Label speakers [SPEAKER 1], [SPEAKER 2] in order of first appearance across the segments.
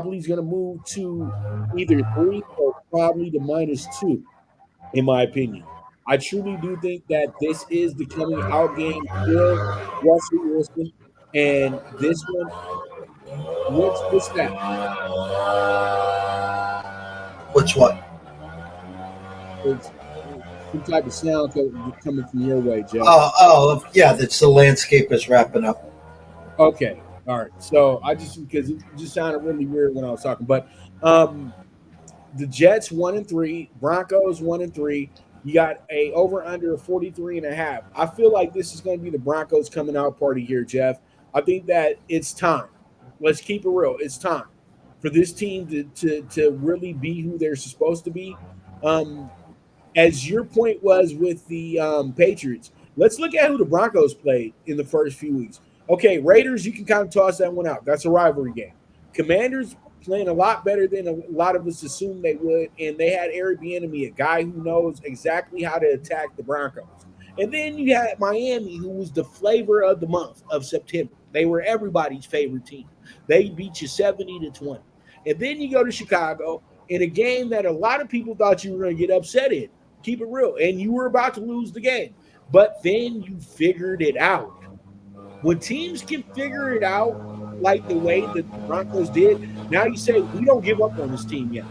[SPEAKER 1] probably is going to move to either 3 or probably the -2, in my opinion. I truly do think that this is the coming out game for Russell Wilson. And this one, what's that?
[SPEAKER 2] Which one?
[SPEAKER 1] It's some type of sound coming from your way, Jeff.
[SPEAKER 2] Yeah, that's the landscape is wrapping up.
[SPEAKER 1] Okay. All right. So I just because it just sounded really weird when I was talking, but um, the Jets 1-3, Broncos 1-3. You got a over under 43.5. I feel like this is going to be the Broncos coming out party here, Jeff. I think that it's time. Let's keep it real. It's time for this team to really be who they're supposed to be. Um, as your point was with the Patriots, let's look at who the Broncos played in the first few weeks. Okay, Raiders, you can kind of toss that one out. That's a rivalry game. Commanders playing a lot better than a lot of us assumed they would, and they had Eric Bieniemy, a guy who knows exactly how to attack the Broncos. And then you had Miami, who was the flavor of the month of September. They were everybody's favorite team. They beat you 70-20. And then you go to Chicago in a game that a lot of people thought you were going to get upset in. Keep it real. And you were about to lose the game. But then you figured it out. When teams can figure it out like the way that the Broncos did, now you say, we don't give up on this team yet.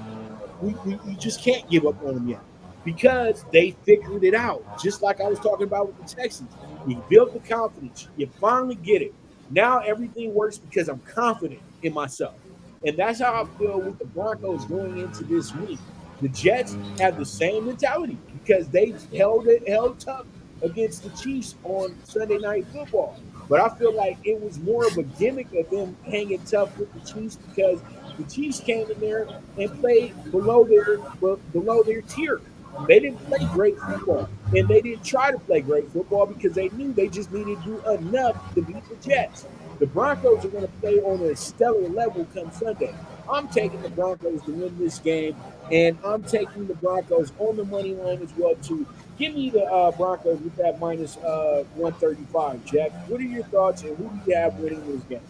[SPEAKER 1] We just can't give up on them yet because they figured it out. Just like I was talking about with the Texans. You built the confidence. You finally get it. Now everything works because I'm confident in myself. And that's how I feel with the Broncos going into this week. The Jets have the same mentality because they held tough against the Chiefs on Sunday Night Football. But I feel like it was more of a gimmick of them hanging tough with the Chiefs because the Chiefs came in there and played below their tier. They didn't play great football, and they didn't try to play great football because they knew they just needed to do enough to beat the Jets. The Broncos are going to play on a stellar level come Sunday. I'm taking the Broncos to win this game, and I'm taking the Broncos on the money line as well too. Give me the Broncos with that minus 135, Jeff. What are your thoughts, and who do you have winning this game?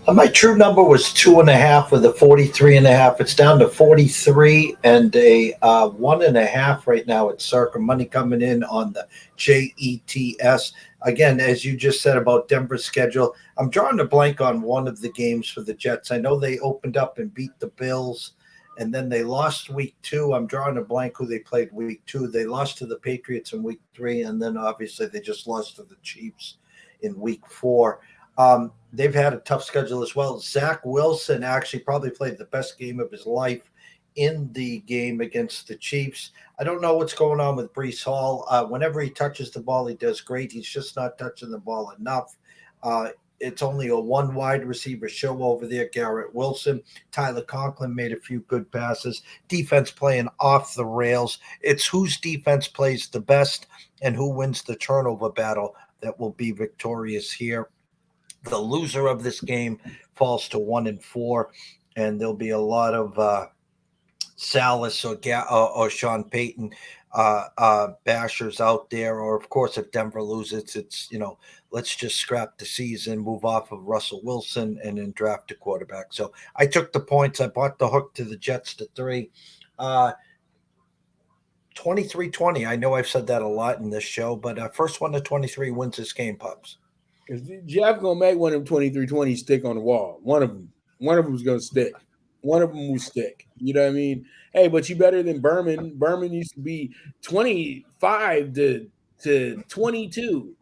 [SPEAKER 2] My true number was 2.5 with a 43.5. It's down to 43 and a 1.5 right now at Circa. Money coming in on the JETS. Again, as you just said about Denver's schedule, I'm drawing a blank on one of the games for the Jets. I know they opened up and beat the Bills, and then they lost week 2. I'm drawing a blank who they played week 2. They lost to the Patriots in week 3, and then obviously they just lost to the Chiefs in week 4. They've had a tough schedule as well. Zach Wilson actually probably played the best game of his life in the game against the Chiefs. I don't know what's going on with Brees Hall. Whenever he touches the ball, he does great. He's just not touching the ball enough. It's only a one wide receiver show over there. Garrett Wilson, Tyler Conklin made a few good passes. Defense playing off the rails. It's whose defense plays the best and who wins the turnover battle that will be victorious here. The loser of this game falls to 1-4, and there'll be a lot of Salas or Sean Payton bashers out there. Or of course, if Denver loses, it's let's just scrap the season, move off of Russell Wilson, and then draft a quarterback. So I took the points. I bought the hook to the Jets to 3. 23-20. I know I've said that a lot in this show, but first one to 23 wins this game, pups.
[SPEAKER 1] Because Jeff gonna make one of them 23-20 stick on the wall. One of them's gonna stick. One of them will stick. You know what I mean? Hey, but you better than Berman. Berman used to be 25 to 22.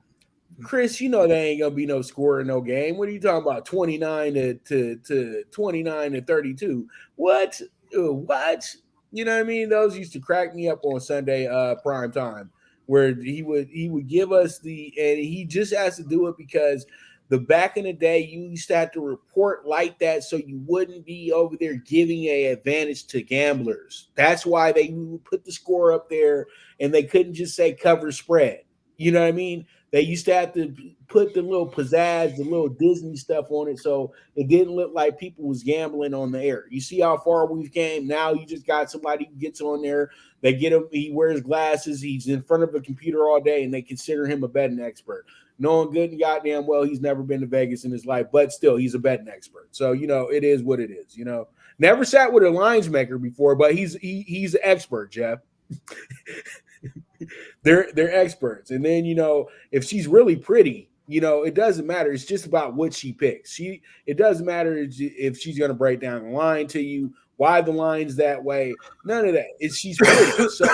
[SPEAKER 1] Chris, you know there ain't gonna be no score in no game. What are you talking about? 29 to 29 to 32. What? What? You know what I mean? Those used to crack me up on Sunday prime time, where he would give us and he just has to do it because the back in the day you used to have to report like that so you wouldn't be over there giving a advantage to gamblers. That's why they would put the score up there and they couldn't just say cover spread. You know what I mean? They used to have to put the little pizzazz, the little Disney stuff on it, so it didn't look like people was gambling on the air. You see how far we've came. Now you just got somebody who gets on there. They get him. He wears glasses. He's in front of a computer all day, and they consider him a betting expert. Knowing good and goddamn well he's never been to Vegas in his life, but still he's a betting expert. So it is what it is. Never sat with a lines maker before, but he's an expert, Jeff. they're experts. And then if she's really pretty, it doesn't matter. It's just about what she picks. It doesn't matter if she's going to break down the line to you, why the line's that way. None of that. She's pretty. So